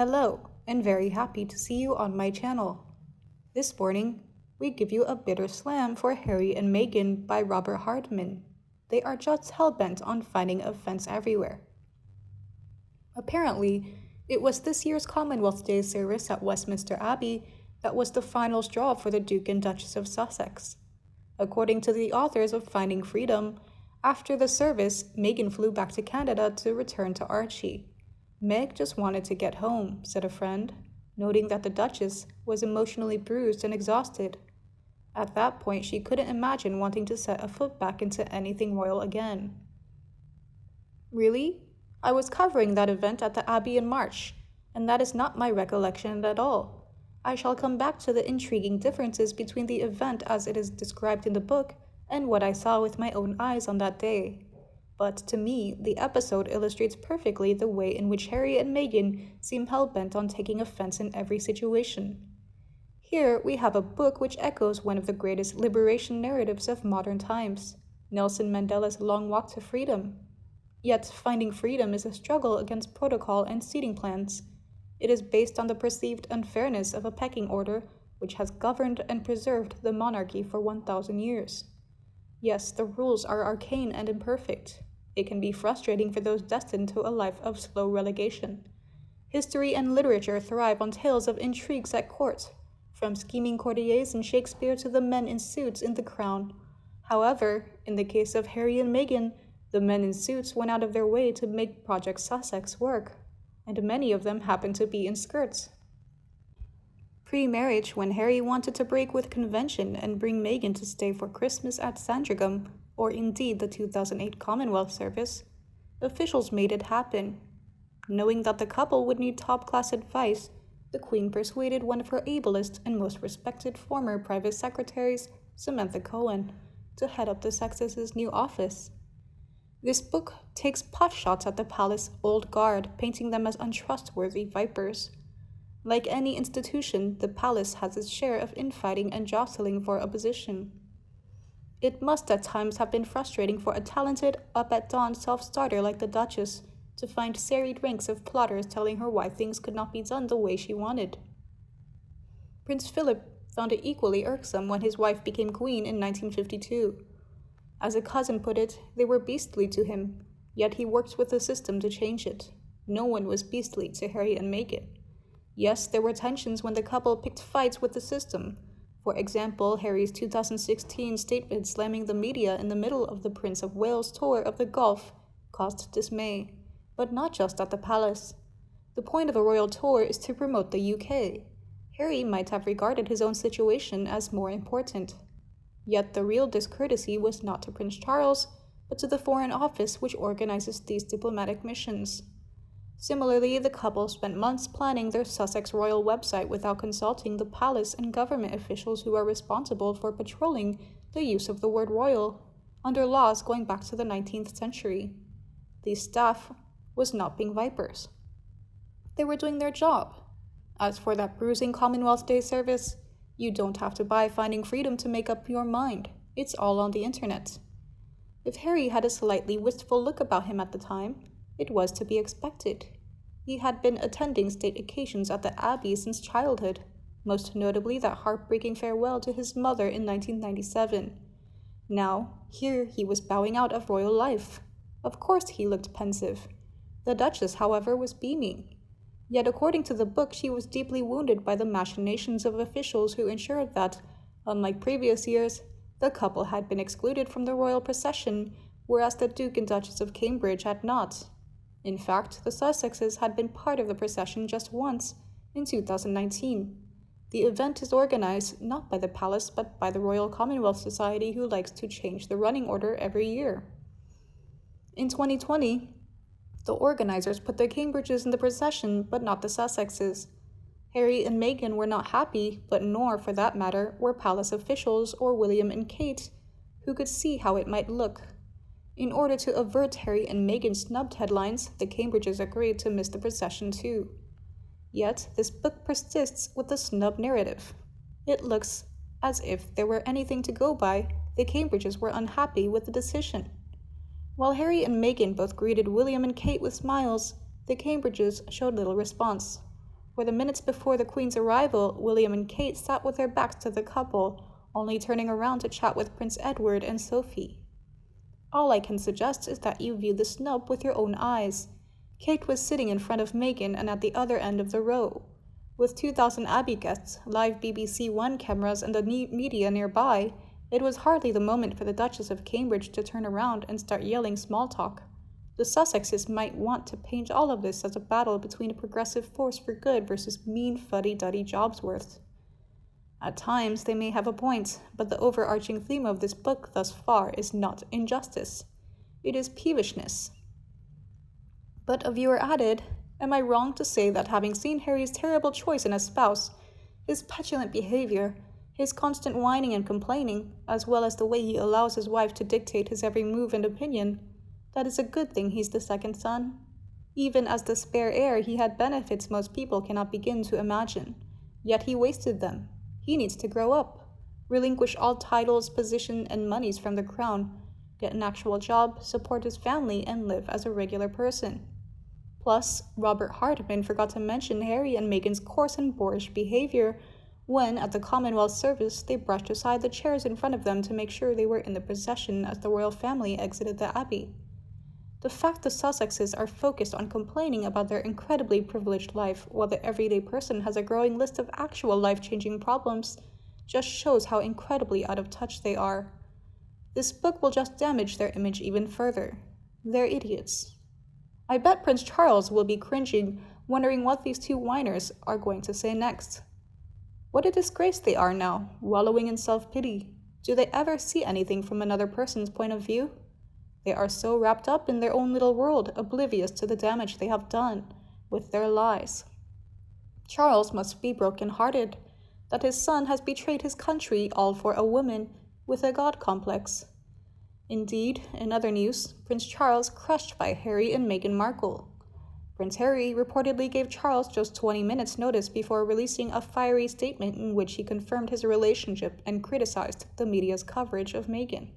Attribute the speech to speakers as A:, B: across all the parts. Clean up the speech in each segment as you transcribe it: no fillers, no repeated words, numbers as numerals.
A: Hello, and very happy to see you on my channel. This morning, we give you a bitter slam for Harry and Meghan by Robert Hardman. They are just hell-bent on finding offense everywhere. Apparently, it was this year's Commonwealth Day service at Westminster Abbey that was the final straw for the Duke and Duchess of Sussex. According to the authors of Finding Freedom, after the service, Meghan flew back to Canada to return to Archie. Meg just wanted to get home, said a friend, noting that the Duchess was emotionally bruised and exhausted. At that point, she couldn't imagine wanting to set a foot back into anything royal again. Really? I was covering that event at the Abbey in March, and that is not my recollection at all. I shall come back to the intriguing differences between the event as it is described in the book and what I saw with my own eyes on that day. But to me, the episode illustrates perfectly the way in which Harry and Meghan seem hell-bent on taking offense in every situation. Here we have a book which echoes one of the greatest liberation narratives of modern times, Nelson Mandela's Long Walk to Freedom. Yet Finding Freedom is a struggle against protocol and seating plans. It is based on the perceived unfairness of a pecking order which has governed and preserved the monarchy for 1,000 years. Yes, the rules are arcane and imperfect. It can be frustrating for those destined to a life of slow relegation. History and literature thrive on tales of intrigues at court, from scheming courtiers in Shakespeare to the men in suits in The Crown. However, in the case of Harry and Meghan, the men in suits went out of their way to make Project Sussex work, and many of them happened to be in skirts. Pre-marriage, when Harry wanted to break with convention and bring Meghan to stay for Christmas at Sandringham, or indeed the 2008 Commonwealth service, officials made it happen. Knowing that the couple would need top-class advice, the Queen persuaded one of her ablest and most respected former private secretaries, Samantha Cohen, to head up the Sussex's new office. This book takes potshots at the palace old guard, painting them as untrustworthy vipers. Like any institution, the palace has its share of infighting and jostling for a position. It must at times have been frustrating for a talented, up-at-dawn self-starter like the Duchess to find serried ranks of plotters telling her why things could not be done the way she wanted. Prince Philip found it equally irksome when his wife became queen in 1952. As a cousin put it, they were beastly to him, yet he worked with the system to change it. No one was beastly to Harry and Meghan. Yes, there were tensions when the couple picked fights with the system. For example, Harry's 2016 statement slamming the media in the middle of the Prince of Wales tour of the Gulf caused dismay, but not just at the palace. The point of a royal tour is to promote the UK. Harry might have regarded his own situation as more important. Yet the real discourtesy was not to Prince Charles, but to the Foreign Office which organizes these diplomatic missions. Similarly, the couple spent months planning their Sussex royal website without consulting the palace and government officials who are responsible for patrolling the use of the word royal, under laws going back to the 19th century. The staff was not being vipers. They were doing their job. As for that bruising Commonwealth Day service, you don't have to buy Finding Freedom to make up your mind. It's all on the internet. If Harry had a slightly wistful look about him at the time, it was to be expected. He had been attending state occasions at the Abbey since childhood, most notably that heartbreaking farewell to his mother in 1997. Now, here he was bowing out of royal life. Of course he looked pensive. The Duchess, however, was beaming. Yet according to the book, she was deeply wounded by the machinations of officials who ensured that, unlike previous years, the couple had been excluded from the royal procession, whereas the Duke and Duchess of Cambridge had not. In fact, the Sussexes had been part of the procession just once, in 2019. The event is organized not by the palace but by the Royal Commonwealth Society, who likes to change the running order every year. In 2020, the organizers put the Cambridges in the procession but not the Sussexes. Harry and Meghan were not happy, but nor, for that matter, were palace officials or William and Kate, who could see how it might look. In order to avert Harry and Meghan's snubbed headlines, the Cambridges agreed to miss the procession too. Yet, this book persists with the snub narrative. It looks as if there were anything to go by, the Cambridges were unhappy with the decision. While Harry and Meghan both greeted William and Kate with smiles, the Cambridges showed little response. where the minutes before the Queen's arrival, William and Kate sat with their backs to the couple, only turning around to chat with Prince Edward and Sophie. All I can suggest is that you view the snub with your own eyes. Kate was sitting in front of Meghan and at the other end of the row. With 2,000 Abbey guests, live BBC One cameras and the media nearby, it was hardly the moment for the Duchess of Cambridge to turn around and start yelling small talk. The Sussexes might want to paint all of this as a battle between a progressive force for good versus mean fuddy-duddy Jobsworth. At times, they may have a point, but the overarching theme of this book thus far is not injustice. It is peevishness. But a viewer added, "Am I wrong to say that having seen Harry's terrible choice in a spouse, his petulant behavior, his constant whining and complaining, as well as the way he allows his wife to dictate his every move and opinion, that it's a good thing he's the second son? Even as the spare heir, he had benefits most people cannot begin to imagine. Yet he wasted them. He needs to grow up, relinquish all titles, position, and monies from the crown, get an actual job, support his family, and live as a regular person." Plus, Robert Hardman forgot to mention Harry and Meghan's coarse and boorish behavior when, at the Commonwealth service, they brushed aside the chairs in front of them to make sure they were in the procession as the royal family exited the Abbey. The fact the Sussexes are focused on complaining about their incredibly privileged life while the everyday person has a growing list of actual life-changing problems just shows how incredibly out of touch they are. This book will just damage their image even further. They're idiots. I bet Prince Charles will be cringing, wondering what these two whiners are going to say next. What a disgrace they are now, wallowing in self-pity. Do they ever see anything from another person's point of view? They are so wrapped up in their own little world, oblivious to the damage they have done with their lies. Charles must be broken-hearted that his son has betrayed his country all for a woman with a god complex. Indeed, in other news, Prince Charles crushed by Harry and Meghan Markle. Prince Harry reportedly gave Charles just 20 minutes notice before releasing a fiery statement in which he confirmed his relationship and criticized the media's coverage of Meghan.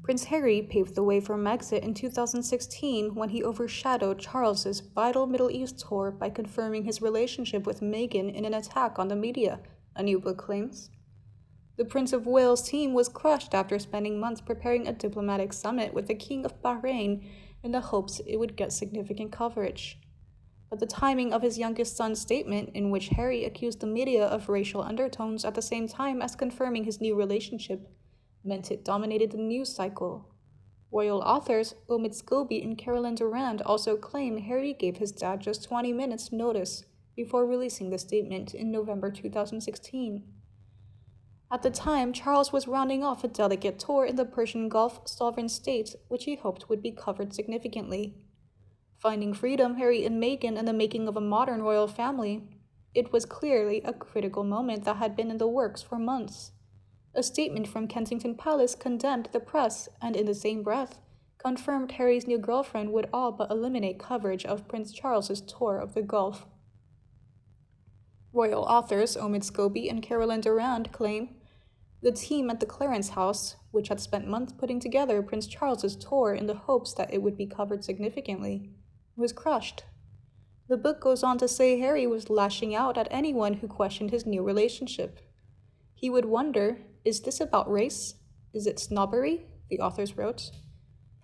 A: Prince Harry paved the way for Megxit in 2016 when he overshadowed Charles's vital Middle East tour by confirming his relationship with Meghan in an attack on the media, a new book claims. The Prince of Wales team was crushed after spending months preparing a diplomatic summit with the King of Bahrain in the hopes it would get significant coverage. But the timing of his youngest son's statement, in which Harry accused the media of racial undertones at the same time as confirming his new relationship, meant it dominated the news cycle. Royal authors Omid Scobie and Carolyn Durand also claim Harry gave his dad just 20 minutes notice before releasing the statement in November 2016. At the time, Charles was rounding off a delicate tour in the Persian Gulf sovereign state, which he hoped would be covered significantly. Finding freedom, Harry and Meghan, and the making of a modern royal family, it was clearly a critical moment that had been in the works for months. A statement from Kensington Palace condemned the press and, in the same breath, confirmed Harry's new girlfriend would all but eliminate coverage of Prince Charles's tour of the Gulf. Royal authors Omid Scobie and Carolyn Durand claim the team at the Clarence House, which had spent months putting together Prince Charles's tour in the hopes that it would be covered significantly, was crushed. The book goes on to say Harry was lashing out at anyone who questioned his new relationship. He would wonder, is this about race? Is it snobbery? The authors wrote.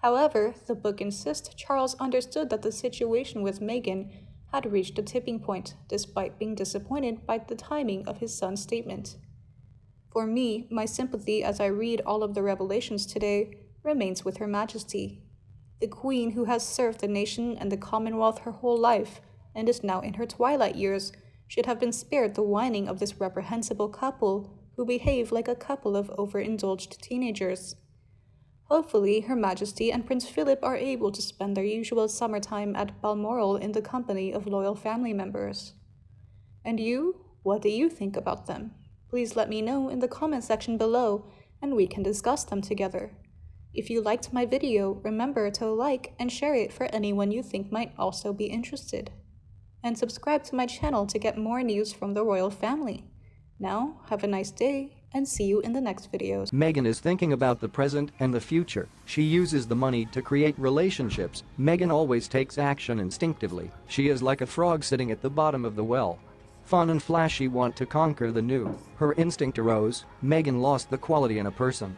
A: However, the book insists Charles understood that the situation with Meghan had reached a tipping point, despite being disappointed by the timing of his son's statement. For me, my sympathy as I read all of the revelations today remains with Her Majesty, the Queen who has served the nation and the Commonwealth her whole life and is now in her twilight years, should have been spared the whining of this reprehensible couple who behave like a couple of overindulged teenagers. Hopefully, Her Majesty and Prince Philip are able to spend their usual summertime at Balmoral in the company of loyal family members. And you? What do you think about them? Please let me know in the comment section below, and we can discuss them together. If you liked my video, remember to like and share it for anyone you think might also be interested. And subscribe to my channel to get more news from the royal family. Now, have a nice day, and and see you in the next videos.
B: Meghan is thinking about the present and the future. She uses the money to create relationships. Meghan always takes action instinctively. She is like a frog sitting at the bottom of the well. Fun and flashy, want to conquer the new. Her instinct arose. Meghan lost the quality in a person.